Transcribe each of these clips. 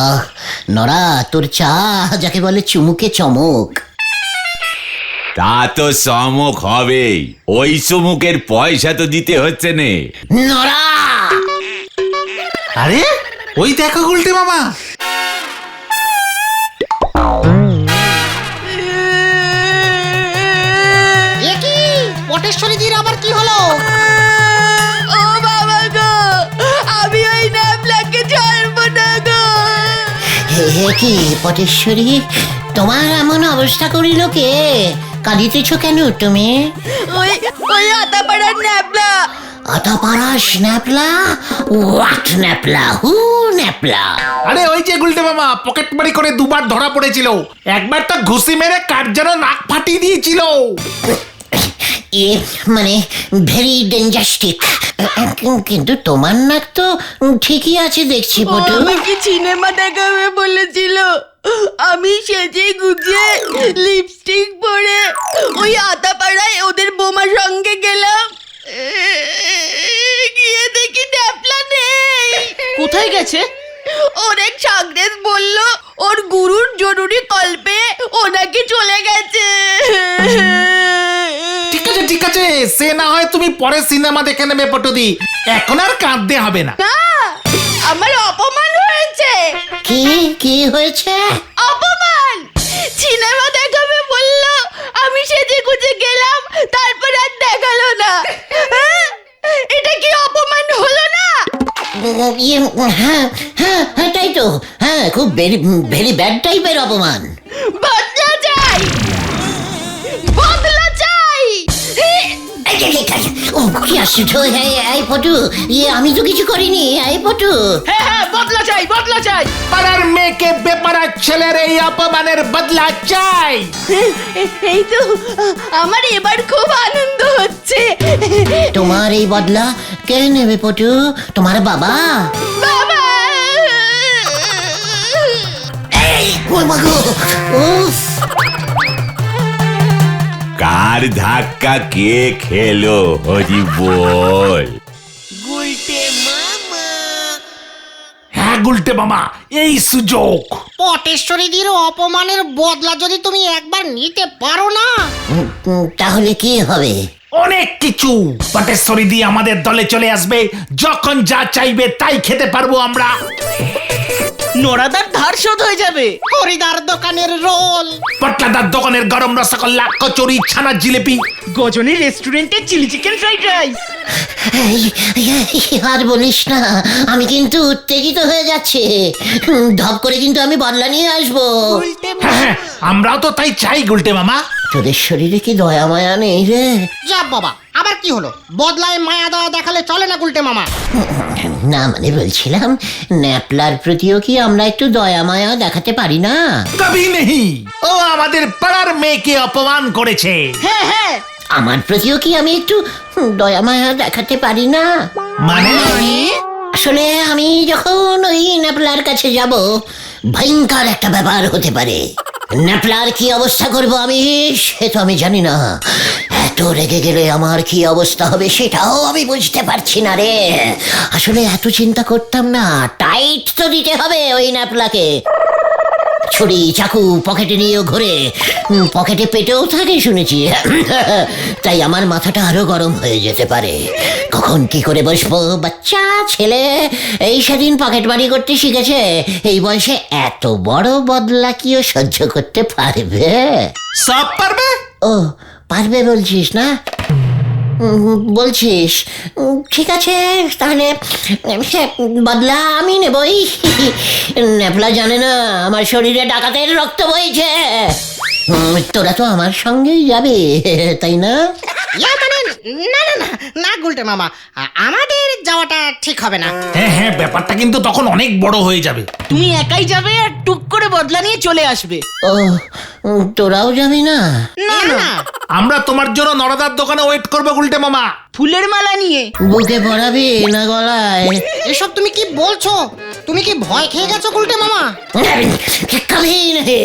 বাহ, নরা তোর চা যাকে বলে চুমুকে চমক। তা তো চমক হবেই, ওই চুমুকের পয়সা তো দিতে হচ্ছে নে। নরা, আরে ওই দেখো গুলটে মামা। এ কি পটেশ্বরীদির আবার কি হলো? ও বাবা গো, আমি ওই ন্যাপলাকে ছাড়বো না গো। হে কি পটেশ্বরী, তোমার এমন অবস্থা করিল কে? কাঁদিতেছ কেন তুমি? ওই ওই আতাপাড়ার ন্যাপলা। আতাপাড়া স্ন্যাপলা? হোয়াট ন্যাপলা? হু ন্যাপলা? আরে ওই যে গুলটে মামা পকেট মারি করে দুবার ধরা পড়েছিল, একবার তো ঘুষি মেরে কার যেন নাক ফাটিয়ে দিয়েছিল। এ মানে ভেরি ডেঞ্জাস্টিক। কিন্তু তোমার নাক তো ঠিকই আছে দেখছি পটু। আমাকে সিনেমা দেখাবে বলেছিল, আমি সেজে গুজে লিপস্টিক পরে ওই আতাপাড়ায় ওদের বোমার সঙ্গে গেলাম। গিয়ে দেখি ন্যাপলা নেই। কোথায় গেছে? ওর এক সাগরেদ বলল ওর গুরুর জরুরি কল্পে ওনাকে চলে গেছে। ঠিক আছে, সে না হয় তুমি পরে সিনেমা দেখে নেবে পটুদি, এখন আর কাঁদতে হবে না। না, আমার অপমান হয়েছে। কি কি হয়েছে? অপমান! সিনেমা দেখাবে বলল, আমি সেজে গুজে গেলাম, তারপর আর দেখালো না। হ্যাঁ? এটা কি অপমান হলো না? হ্যাঁ হ্যাঁ হ্যাঁ, তাই তো। হ্যাঁ, খুব ভেরি ভেরি ব্যাড টাইপের অপমান। বদলা চাই, বদলা চাই। ও কি আশ্চর্য! এই পটু, আমি তো কিছু করিনি। এই পটু, হ্যাঁ হ্যাঁ, বদলা চাই, বদলা চাই। পাড়ার মেয়েকে বেপাড়ার ছেলের এই অপমানের বদলা চাই। এই তো আমার এবার খুব আনন্দ হচ্ছে। তোমার এই বদলা কে নেবে পটু? তোমার বাবা? বাবা! ও মা গো! উফ! কার ধাক্কা কে খেলো হরি বল? হ্যাঁ গুলটে মামা, এই সুযোগ। পটেশ্বরীদির অপমানের বদলা যদি তুমি একবার নিতে পারো না, তাহলে কি হবে? অনেক কিছু। পটেশ্বরী দিয়ে আমাদের দলে চলে আসবে, যখন যা চাইবে তাই খেতে পারবো আমরা। নোরাদার ধার শোধ হয়ে যাবে। হরিদার দোকানের রোল, পটলাদার দোকানের গরম রসগোল্লা, কচুরি, ছানার জিলিপি, গজনী রেস্টুরেন্টের চিলি চিকেন ফ্রাইড রাইস। আর বলিস না, আমি কিন্তু উত্তেজিত হয়ে যাচ্ছে। ধপ করে কিন্তু আমি বদলা নিয়ে আসবো। হ্যাঁ, আমরাও তো তাই চাই গুলটে মামা। তোদের শরীরে কি দয়া মায়া নেই রে? যা বাবা, আবার কি হলো? বদলায় মায়া দেওয়া দেখালে চলে না গুলটে মামা। না মানে বলছিলাম, ন্যাপলার প্রতিও কি আমরা একটু দয়া মায়া দেখাতে পারি না? কবি নেই, ও আমাদের পাড়ার মেয়েকে অপমান করেছে। হ্যাঁ হ্যাঁ, আমার প্রতিও কি আমি একটু দয়া মায়া দেখাতে পারি না? মানে আসলে আমি যখন ওই ন্যাপলার কাছে যাব, ভয়ঙ্কর একটা ব্যাপার হতে পারে। ন্যাপলার কি অবস্থা করব আমি, সে তো আমি জানি না। এত রেগে গেলে আমার কি অবস্থা হবে সেটাও আমি বুঝতে পারছি না রে। আসলে এত চিন্তা করতাম না। টাইট তো দিতে হবে ওই ন্যাপলাকে। ছুরি চাকু পকেটে নিয়েও ঘুরে, পকেটে পেটেও থাকে শুনেছি। তাই আমার মাথাটা আরো গরম হয়ে যেতে পারে। কখন কি করে বসবো? বাচ্চা ছেলে এই সেদিন পকেট মারি করতে শিখেছে, এই বয়সে এত বড় বদলা কিও সহ্য করতে পারবে? সব পারবে। ও পারবে বলছিস না? বলছিস, ঠিক আছে তাহলে সে বদলা আমি নেবই। ন্যাপলা জানে না আমার শরীরে ডাকাতের রক্ত বইছে। তোরা তো আমার সঙ্গেই যাবে, তাই না? মানে না না না না গুলটে মামা, আমাদের যাওয়াটা ঠিক হবে না। হ্যাঁ হ্যাঁ, ব্যাপারটা কিন্তু তখন অনেক বড় হয়ে যাবে। তুমি একাই যাবে আর টুক করে বদলা নিয়ে চলে আসবে। ও তোরাও যাবি না? না না, আমরা তোমার জন্য নরদার দোকানে ওয়েট করবো গুলটে মামা। ফুলের মালা নিয়ে। বুকে পড়াবি না গলায়? এসব তুমি কি বলছো? তুমি কি ভয় খেয়ে গেছো গুলটে মামা? কবি নেই,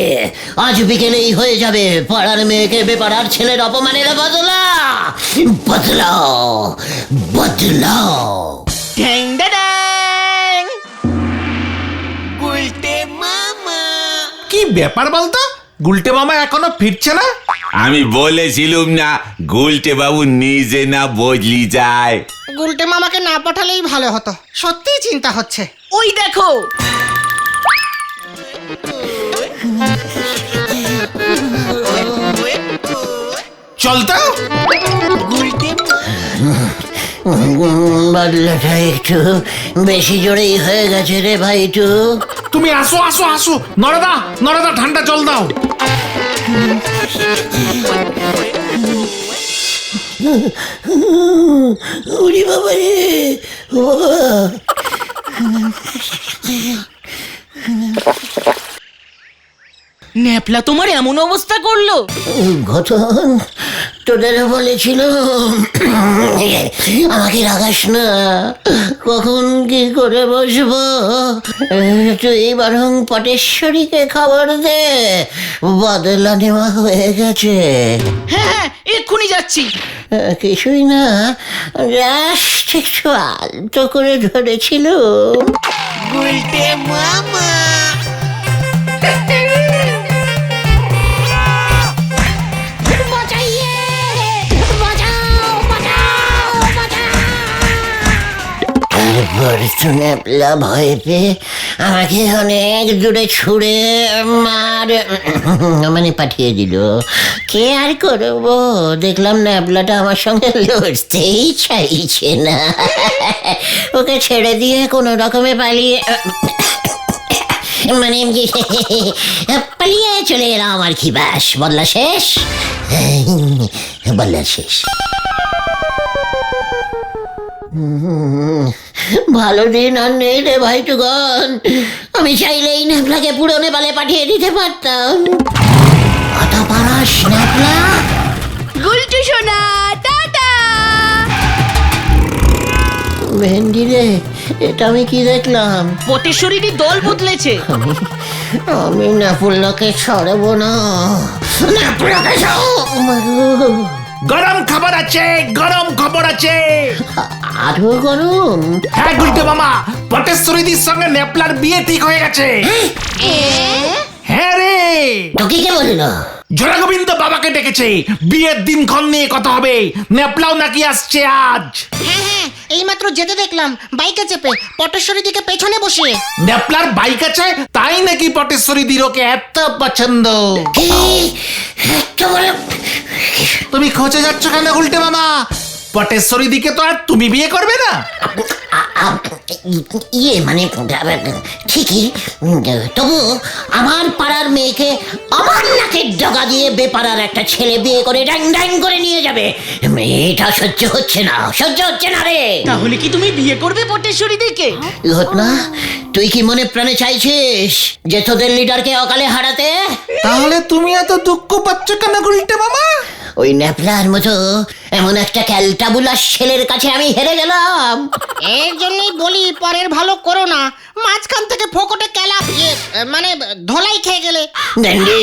আজ বিকেলেই হয়ে যাবে পাড়ার মেয়েকে বেপাড়ার ছেলের অপমানের বদলা। বদলাও বদলাও। ঢ্যাং ড্যাং। গুলটে ব্যাপার বলতো, গুলটে মামা এখনো ফিরছে না? আমি বলেছিলুম না গুলটে বাবু নিজে না বদলি যায়। গুলটে মামাকে না পাঠালেই ভালো হতো, সত্যিই চিন্তা হচ্ছে। ওই দেখো, চল তো। বদলাটা একটু বেশি জোরেই হয়ে গেছে রে ভাইটু। তুমি আসো আসো আসো, নরদা নরদা ঠান্ডা জল দাও। উরি বাবা রে, ও বাবা। ন্যাপলা তোমার এমন অবস্থা করলো? ঘটন তোদের বলেছিল আমাকে রাগাস না, কখন কি করে বসবো। তুই বরং পটেশ্বরীকে খবর দে, বদলা নেওয়া হয়ে গেছে। হ্যাঁ হ্যাঁ, এক্ষুনি যাচ্ছি। কিছুই না, জাস্ট একটু আলতো করে ধরেছিল। তারপর ন্যাপলা ভয় পেয়ে আমাকে অনেক দূরে ছুড়ে মানে পাঠিয়ে দিল। কে আর করবো, দেখলাম ন্যাপলাটা আমার সঙ্গে লড়তেই চাইছে না। ওকে ছেড়ে দিয়ে কোনো রকমে পালিয়ে মানে পালিয়ে চলে এলাম আর কি। ব্যাস, বদলা শেষ, বদলা শেষ। ভালো দিন আর নেই রে ভাইটুগন, আমি চাইলেই ন্যাপলাকে পুরো নেপালে পাঠিয়ে দিতে পারতাম। কথা পারাস ন্যাপলা? গুলটু সোনা, টাটা। ভেন্ডি রে, এটা আমি কি দেখলাম? পটেশ্বরীরই দল বদলেছে। আমি ন্যাপলাকে ছাড়বো না, ন্যাপলাকে ছাড়বো। গরম খবর আছে, গরম খবর আছে। আরো গরম? হ্যাঁ গুলটে মামা, পটেশ্বরীদির সঙ্গে ন্যাপলার বিয়ে ঠিক হয়ে গেছে। হ্যাঁ রে, তোকে কে বললো? জোড়া গোবিন্দ বাবাকে ডেকেছে, বিয়ের দিনক্ষণ নিয়ে কথা হবে। ন্যাপলাও নাকি আসছে আজ। হ্যাঁ হ্যাঁ, এইমাত্র যেতে দেখলাম বাইকে চেপে, পটেশ্বরী দিকে পেছনে বসিয়ে। ন্যাপলার বাইক আছে, তাই নাকি পটেশ্বরীদির ওকে এত পছন্দ। কি? এত বড়? তুমি খোঁজে যাচ্ছ কেন গুলটে মামা? পটেশ্বরীদিকে তো আর তুমি বিয়ে করবে না? ইয়ে মানে ঠিকই, তবু আমার পাড়ার মেয়েকে আমার নাকের ডগা দিয়ে বেপাড়ার একটা ছেলে বিয়ে করে ড্যাং ড্যাং করে নিয়ে যাবে, এটা সহ্য হচ্ছে না, সহ্য হচ্ছে না রে। তাহলে কি তুমি বিয়ে করবে পটেশ্বরীদিকে? ঘটনা, তুই কি মনে প্রাণে চাইছিস যে তোদের লিডারকে অকালে হারাতে? তাহলে তুমি এত দুঃখ পাচ্ছ কেন গুলটে মামা? ওই ন্যাপলার মতো এমন একটা ক্যালটাবুলাস ছেলের কাছে আমি হেরে গেলাম। এর জন্যই বলি পরের ভালো করো না, মাঝখান থেকে ফোকটে কেলা মানে ধোলাই খেয়ে গেলে। ড্যান্ডি,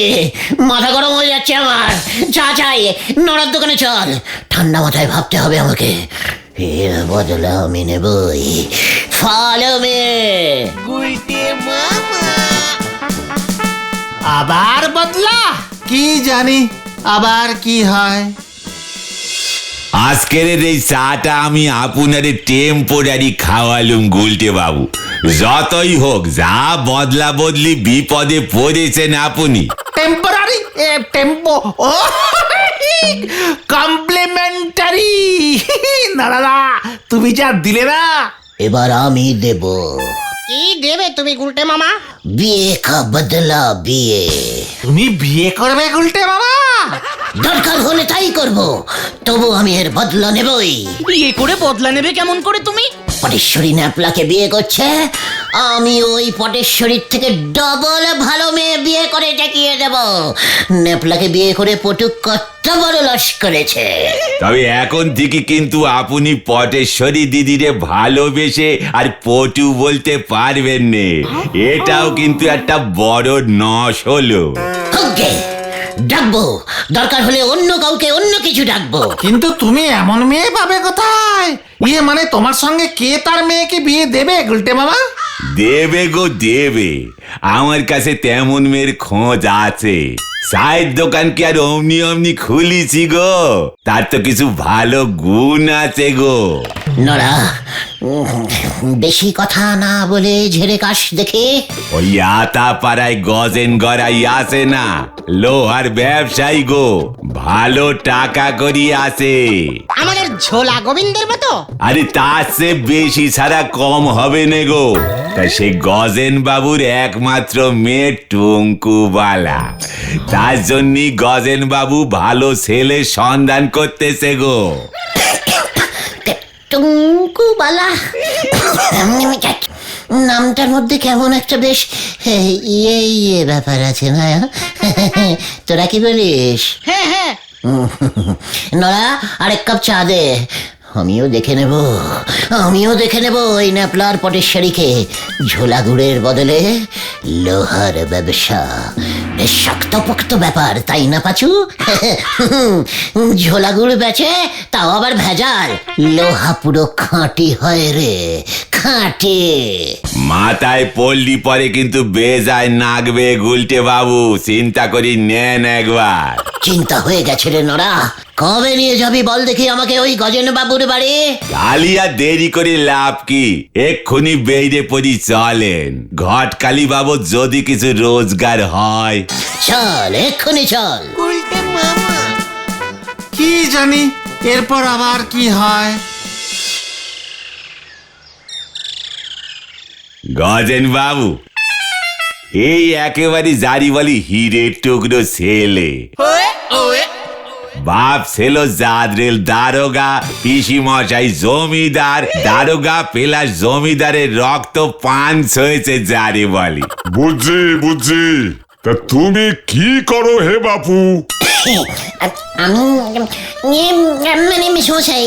মাথা গরম হয়ে যাচ্ছে আমার। চা চাই, নড়ার দোকানে চল। ঠান্ডা মাথায় ভাবতে হবে আমাকে। এর বদলা আমি নেবই। ফলো মে। আবার বদলা? কি জানি আবার কি হয়। আজকের এই চাটা আমি আপনারে টেম্পোরারি খাওয়ালুম গুলটে বাবু। যতই হোক, যা বদলা বদলি বিপদে পড়েছেন আপনি। টেম্পোরারি টেম্পো ও কমপ্লিমেন্টারি। না দাদা, তুমি যা দিলে না। এবার আমি দেব। কি দেবে তুমি গুলটে মামা? বিয়ে কা বদলা বিয়ে। তুমি বিয়ে করবে গুলটে মামা? দরকার হলে তাই করব, তবু আমি এর বদলা নেবই। বিয়ে করে বদলা নেবে কেমন করে তুমি? পটেশ্বরী ন্যাপলাকে বিয়ে করছে, আমি ওই পটেশ্বরীর থেকে ডবল ভালো মেয়ে বিয়ে করে দেখিয়ে দেব। ন্যাপলাকে বিয়ে করে পটু কত বড় লস করেছে। তবে এখন থেকে কিন্তু আপনি পটেশ্বরী দিদিরে ভালোবেসে আর পটু বলতে পারবেন নে। এটাও কিন্তু একটা বড় নস হলো। ওকে, ডাকবো, দরকার হলে অন্য কাউকে অন্য কিছু ডাকবো। কিন্তু তুমি এমন মেয়ে পাবে কোথায়? ইয়ে মানে তোমার সঙ্গে কে তার মেয়েকে বিয়ে দেবে গুলটে মামা? দেবে গো দেবে, আমার কাছে তেমন মেয়ের খোঁজ আছে। চায়ের দোকান কি আর অমনি অমনি খুলিছি গো, তার তো কিছু ভালো গুণ আছে গো। নড়া, বেশি কথা না বলে ঝেড়ে কাশ দেখে। ওই আতা পাড়ায় গজেন গড়াই আছে না, লোহার ব্যবসায়ী গো, ভালো টাকা করি আছে। আমাদের ঝোলা গোবিন্দের মতো? আরে তার চেয়ে বেশি ছাড়া কম হবে না গো। তা সে গজেন বাবুর একমাত্র মেয়ে টুঙ্কুবালা, তার জন্যই গজেন বাবু ভালো ছেলে সন্ধান করতেছে গো। টুঙ্কুবালা নামটার মধ্যে কেমন একটা বেশ ইয়ে ব্যাপার আছে না? তোরা কি বলিস? হ্যাঁ হ্যাঁ। নড়া, আরেক কাপ চা দে। আমিও দেখে নেব ওই ন্যাপলার পটেশ্বরীকে। ঝোলা গুড়ের বদলে লোহার ব্যবসা, বেশ শক্তপোক্ত ব্যাপার, তাই না পাচু? ঝোলা গুড় বেচে, তাও আবার ভেজাল। লোহা পুরো খাঁটি হয় রে, খাঁটি। মাথায় পড়লি পরে কিন্তু বেজায় নাগবে গুলটে বাবু, চিন্তা করি নেন একবার। চিন্তা হয়ে গেছে রে নড়া। কবে নিয়ে যাবি বল দেখি আমাকে ওই গজেন বাবুর বাড়ি? কালিয়া দেরি করে লাভ কি, এক্ষুনি বেরিয়ে পড়ি চলেন। ঘটকালি বাবু যদি কিছু রোজগার হয়। চল, এক্ষুনি চল। কি জানি এরপর আবার কি হয়। গজেন বাবু, এই একেবারে জারি বলি হিরের টুকরো ছেলে। বাপ ছিল জাদরেল দারোগা, পিসি মশাই জমিদার, দারোগা প্লাস জমিদারের রক্ত পাঞ্চ হয়েছে জারি বলি। বুঝছি। তা তুমি কি করো হে বাপু? আমি মানে মশাই,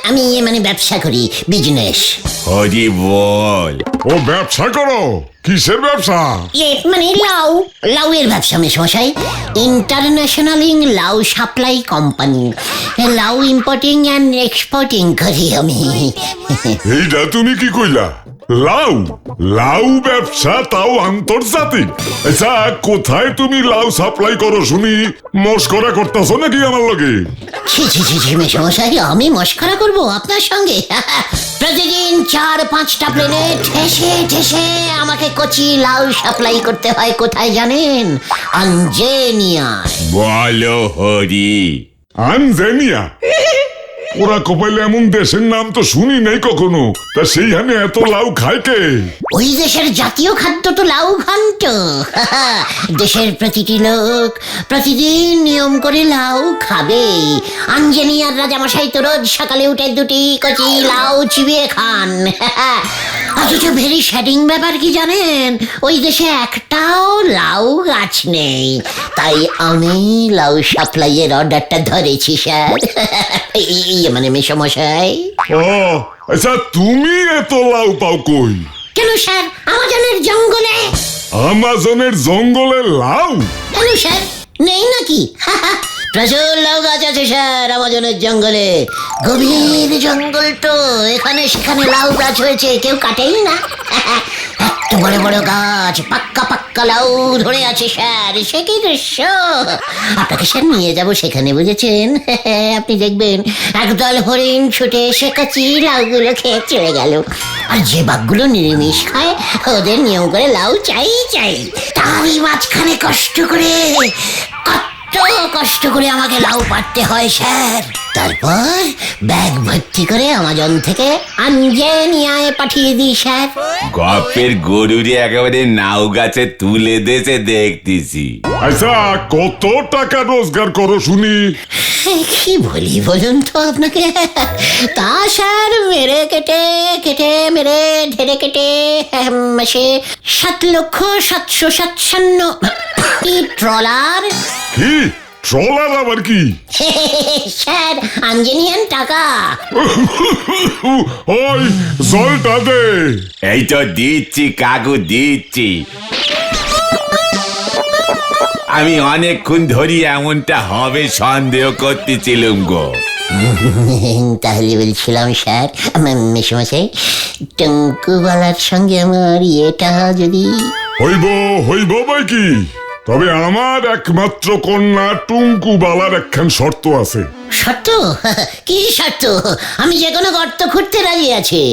আমি মানে ব্যবসা করি, বিজনেস। হরি বল। ও ব্যবসা করো? কিসের ব্যবসা? মানে লাউয়ের ব্যবসা মশাই। ইন্টারন্যাশনাল লাউ সাপ্লাই কোম্পানি। লাউ ইম্পোর্টিং অ্যান্ড এক্সপোর্টিং করি আমি। এইটা তুমি কি কইলা? লাউ ব্যবসা, তাও আন্তর্জাতিক? আচ্ছা, কোথায় তুমি লাউ সাপ্লাই করো শুনি? মস্করা করতেছো নাকি আমার লগে? ছি মশাই, আমি মস্করা করব আপনার সঙ্গে? প্রতিদিন 4-5টা প্লেনে ঠেসে আমাকে কচি লাউ সাপ্লাই করতে হয়। কোথায় জানেন? আঞ্জেনিয়া। বলো হরি। আনজেনিয়া? ওরা কপাইলে এমন দেশের নাম তো শুনি নাই কখনো। তা সেইখানে এত লাউ খায় কে? ওই দেশের জাতীয় খাদ্য তো লাউ ঘন্ট। দেশের প্রতিটি লোক প্রতিদিন নিয়ম করে লাউ খাবে। আঞ্জেনিয়ার রাজামশাই তো রোজ সকালে উঠে 2টি কচি লাউ চিবিয়ে খান। অথচ ভেরি শ্যাডিং ব্যাপার কি জানেন? ওই দেশে একটাও লাউ গাছ নেই। তাই আমি লাউ সাপ্লাইয়ের অর্ডারটা ধরেছি স্যার। মানে মেসমশাই। ও আচ্ছা, তুমি এত লাউ পাও কই? কেন স্যার, আমাজনের জঙ্গলে। আমাজনের জঙ্গলে লাউ? কেন স্যার, নেই নাকি? প্রচুর লাউ গাছ আছে স্যার আমাজনের জঙ্গলে। গভীর জঙ্গল তো, এখানে সেখানে লাউ গাছ হয়েছে, কেউ কাটেই না। এত বড় বড় গাছ, পাক্কা লাউ ধরে আছে স্যার। সে কি দৃশ্য! আপনাকে স্যার নিয়ে যাব সেখানে, বুঝেছেন? আপনি দেখবেন একদল হরিণ ছুটে এসে কচি লাউগুলো খেয়ে চলে গেল। আর যে বাঘগুলো নিরামিষ খায়, ওদের নিয়ম করে লাউ চাই। তারই মাঝখানে কষ্ট করে আমাকে লাউ পাড়তে হয় স্যার। তারপর ব্যাগ ভর্তি করে আমাজন থেকে আঞ্জেনিয়ায় পাঠিয়ে দিই স্যার। গপ্পের গরুরে একেবারে নাও গাছে তুলে দেছে দেখতেছি। আচ্ছা, কত টাকা রোজগার করো শুনি? কি বলি বলুন তো আপনাকে? তা স্যার মেরে কেটে ঢেরে কেটে মাসে 7,757,000 ট্রলার। কি ট্রলার আবার কি? স্যার, আঞ্জেনিয়ান টাকা। ওই জলটা দে। এই তো দিচ্ছি কাকু, দিচ্ছি। আমি অনেকক্ষণ ধরি এমনটা হবে সন্দেহ করতেছিলাম গো। তাহলে বলছিলাম স্যার, মেশামশাই, টঙ্কুবালার সঙ্গে আমার ইয়েটা যদি... হইব হইব বই কি, তবে আমার একমাত্র কন্যা টুঙ্কু বালার একখান শর্ত আছে। শর্ত? কি শর্ত? আমি যে কোনো গর্ত খুঁড়তে রাজি আছি।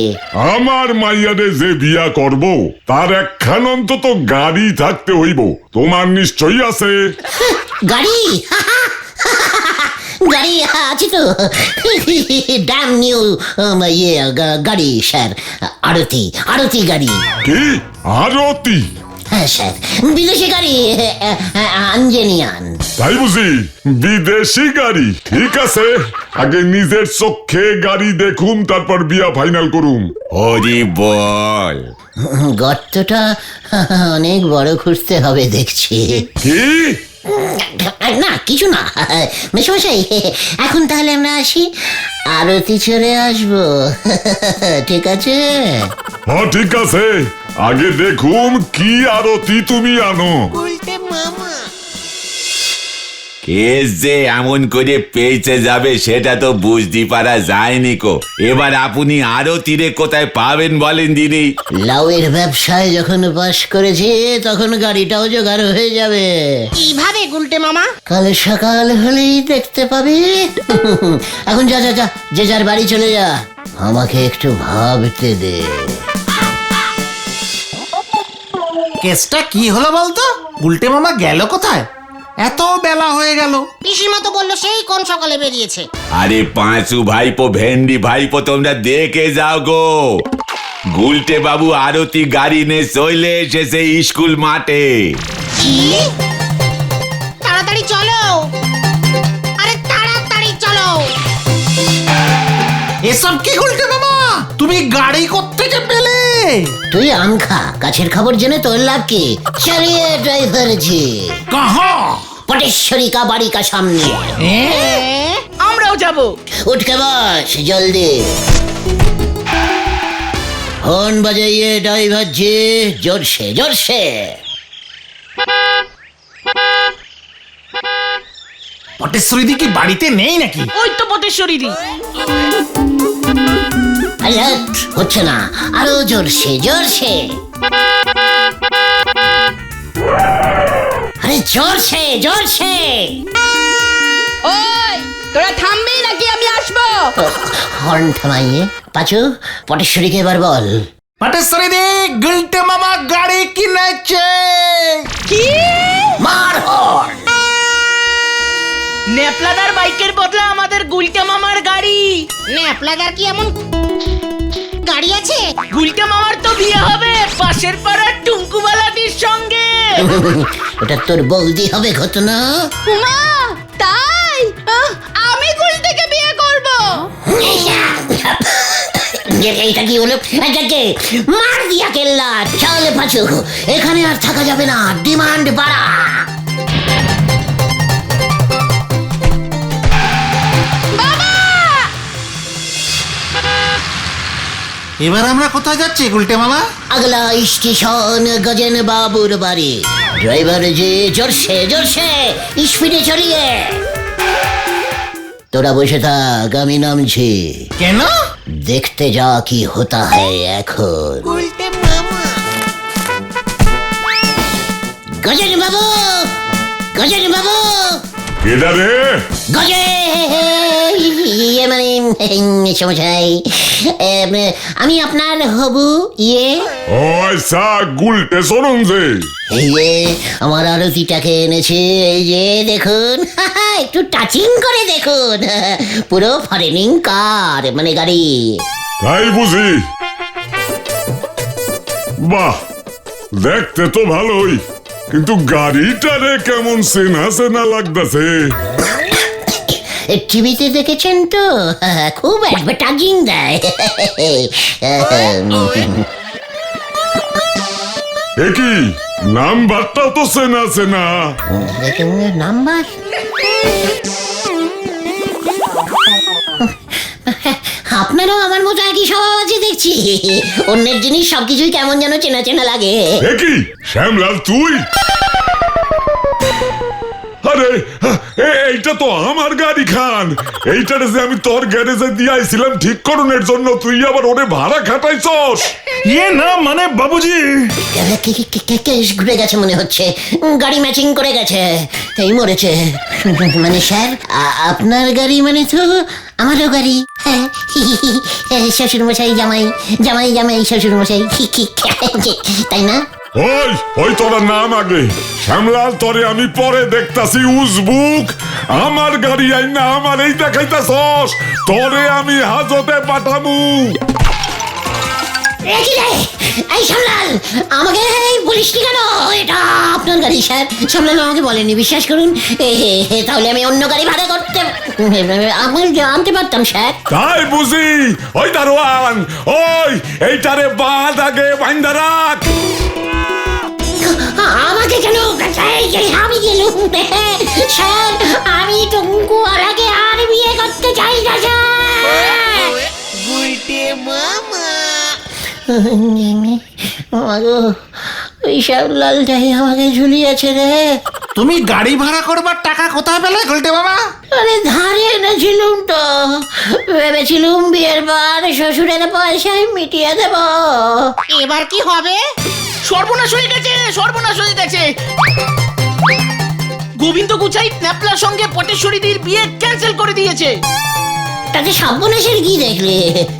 আমার মাইয়ারে যে বিয়া করব তার একখান অন্তত গাড়ি থাকতে হইব। তোমার নিশ্চয়ই আছে। গাড়ি? গাড়ি আছে তো, ড্যাম নিউ ইয়ে গাড়ি স্যার, আরতি গাড়ি। কি আরতি? হ্যাঁ স্যার, বিদেশি গাড়ি, আঞ্জেনিয়ান। তাই বুঝি? বিদেশি গাড়ি? ঠিক আছে, আগে নিজের চোখে গাড়ি দেখুম, তারপর বিয়া ফাইনাল করুম। হরি বল। গর্তটা অনেক বড় খুঁজতে হবে দেখছি। কি? না কিছু না মেশমশাই, এখন তাহলে আমরা আসি, আরতি চড়ে আসবো। ঠিক আছে? হ্যাঁ ঠিক আছে, আগে দেখুম কি আরতি তুমি আনো। কেস যে এমন করে পেয়েছে যাবে সেটা তো বুঝতে পারা যায়নি কো। এবার আপনি আরো তীরে কোথায় পাবেন বলেন দিদি? লাউয়ের ব্যবসায় যখন বাস করেছি তখন গাড়িটাও জোগাড় হয়ে যাবে। কিভাবে গুলটে মামা? কাল সকাল হলেই দেখতে পাবি। এখন যা যা যা, যে যার বাড়ি চলে যা, আমাকে একটু ভাবতে দে। কেসটা কি হলো বলতো? গুলটে মামা গেল কোথায়? এত বেলা হয়ে গেল। পিসিমা তো বললো সেই কোন সকালে বেরিয়েছে। আরে পাঁচু ভাইপো, ভেন্ডি ভাইপো, তোমরা দেখে যাও গো। গুলটে বাবু আরতি গাড়ি নিয়ে চলে এসেছে স্কুল মাঠে। কি? তাড়াতাড়ি চলো, আরে তাড়াতাড়ি চলো। এসব কি গুলটে মামা? তুমি গাড়ি কোত্থেকে পেলে? তুই আম খা, গাছের খবর জেনে তোর লাভ কি? চলিয়ে ড্রাইভার জি, কাহা? পটেশ্বরী কা বাড়ি কা সামনে। আমরাও যাব। उठ के बस जल्दी। हॉर्न बजाइए ड्राइवर जी, जोर से जोर से। পটেশ্বরী দি কি বাড়িতে নেই নাকি? ওই তো পটেশ্বরী দি। अरे হচ্ছে না, আরো জোর সে জোর সে। আরে জোর সে জোর সে। ওই তোরা থামবি নাকি আমি আসবো? হর্ন থামাইয়ে পাচু, পটেশ্বরীকে এবার বল। পটেশ্বরী দি, গুলটে মামা গাড়ি কিনেছে। কি? মার হর্ন। নেপলাদার বাইকের বদলে আমাদের গুলটে মামার গাড়ি। ন্যাপলাদার কি এমন গাড়ি আছে? গুলটে মামার তো বিয়ে হবে পাশের পাড়ার টুঙ্কুবালাদির সঙ্গে। ওটা তোর বৌদি হবে ঘটনা। মা তাই? আমি গুলটেকে বিয়ে করব। এইটা কি হলো? এটাকে মার দিয়া কেল্লা। চল পাচু, এখানে আর থাকা যাবে না, ডিমান্ড বাড়া। এবার আমরা কোথায় যাচ্ছি গুলটে মামা? अगला स्टेशन गजन बाबूर बाड़ी। ड्राइवर जी जोर से स्पीडे चलिए। তোরা বসে থাক, আমি নামছি। কেন? দেখতে যা কি হতা है এখন। গজেন বাবু, গজেন বাবু, কেডা রে? গজে ইয়ে মানে সমস্যাই, আমি আপনার হবু ইয়ে। ও আচ্ছা, গুলটে শোনুন যে। এই যে আমার আরতিটাকে এনেছে, এই যে দেখুন, একটু টাচিং করে দেখুন, পুরো ফরেনিং কার মানে গাড়ি। তাই বুঝি? বাহ, দেখতে তো ভালোই, কিন্তু গাড়িটারে কেমন চেনা চেনা লাগতেছে। টিভিতে দেখেছেন তো, খুব অ্যাডভার্টাইজিং দেয়। কি নাম্বারটা তো চেনা চেনা। নাম্বার? আপনারও আমার মতো একই স্বভাব আছে দেখছি, অন্যের জিনিস সবকিছুই কেমন যেন চেনা চেনা লাগে। কি শ্যামলাল তুই? আরে এইটা তো আমার গাড়ি খান, এইটারে যে আমি তোর গ্যারেজে দিয়ে আইছিলাম ঠিক করণের জন্য, তুই আবার ওরে ভাড়া খাটাইছস। ইয়ে না মানে বাবুজি, কেস ঘুরে গেছে মনে হচ্ছে, গাড়ি ম্যাচিং করে গেছে, এই মরেছে। মানে স্যার আপনার গাড়ি মানে তো আমারও গাড়ি। হ্যাঁ, শ্বশুর মশাই জামাই, জামাই জামাই শ্বশুর মশাই, তাই না? ওই ওই তোরা নাম আগে, শ্যামলাল তোরে আমি পরে দেখতাছি উজবুক। আমার গাড়ি আই না আমার এই দেখাইতাছস, তোরে আমি হাজতে পাঠামু। এই সামলাল, আমাকে বলিসনি কেন এটা আপনার গাড়ি? স্যার সামলাল আমাকে বলেনি, বিশ্বাস করুন। তাহলে আমি অন্য গাড়ি ভাড়া করতে আমি আনতে পারতাম স্যার। তাই বুঝি? ওই দারোয়ান, ওই এইটারে বাদ আগে বাইন্দা রাখ। আমাকে কেন? আমি গেলুম স্যার, আমি টুঙ্কু আর আগে আর বিয়ে করতে চাই না স্যার। ওই শ্যামলালটাই আমাকে ঝুলিয়েছে রে। তুমি গাড়ি ভাড়া করবার টাকা কোথায় পেলে গুলটে মামা? আরে ধারে এনেছিলুম তো, ভেবেছিলুম বিয়ের পর শ্বশুরের পয়সায় মিটিয়ে দেব। এবার কি হবে? সর্বনাশ হয়ে গেছে, সর্বনাশ হয়ে গেছে। গোবিন্দ গুচাই ন্যাপলার সঙ্গে পটেশ্বরীদের বিয়ে ক্যান্সেল করে দিয়েছে। তাতে সর্বনাশের কি দেখলে?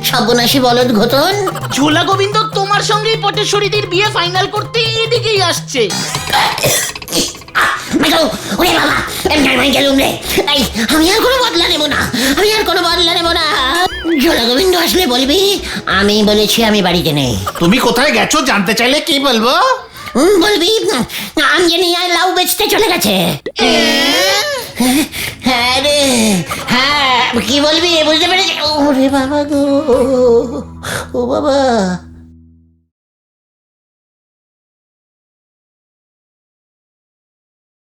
সর্বনাশী বলদ ঘটন। ঝোলা গোবিন্দ তোমার সঙ্গেই পটেশ্বরীদের বিয়ে ফাইনাল করতে এদিকেই আসছে। ওরে বাবা, গেলুম রে। আমি আর কোনো বদলা নেবো না, আমি আর কোনো বদলা নেবো না। ঝোলা গোবিন্দ আসলে বলবি আমি বলেছি আমি বাড়িতে নেই। তুমি কোথায় গেছো জানতে চাইলে কি বলবো? বলবি আঞ্জনি আর লাউ বেচতে চলে গেছে। হ্যাঁ রে, হ্যাঁ কি বলবি বুঝতে পেরেছি। ওরে বাবা গো, ও বাবা।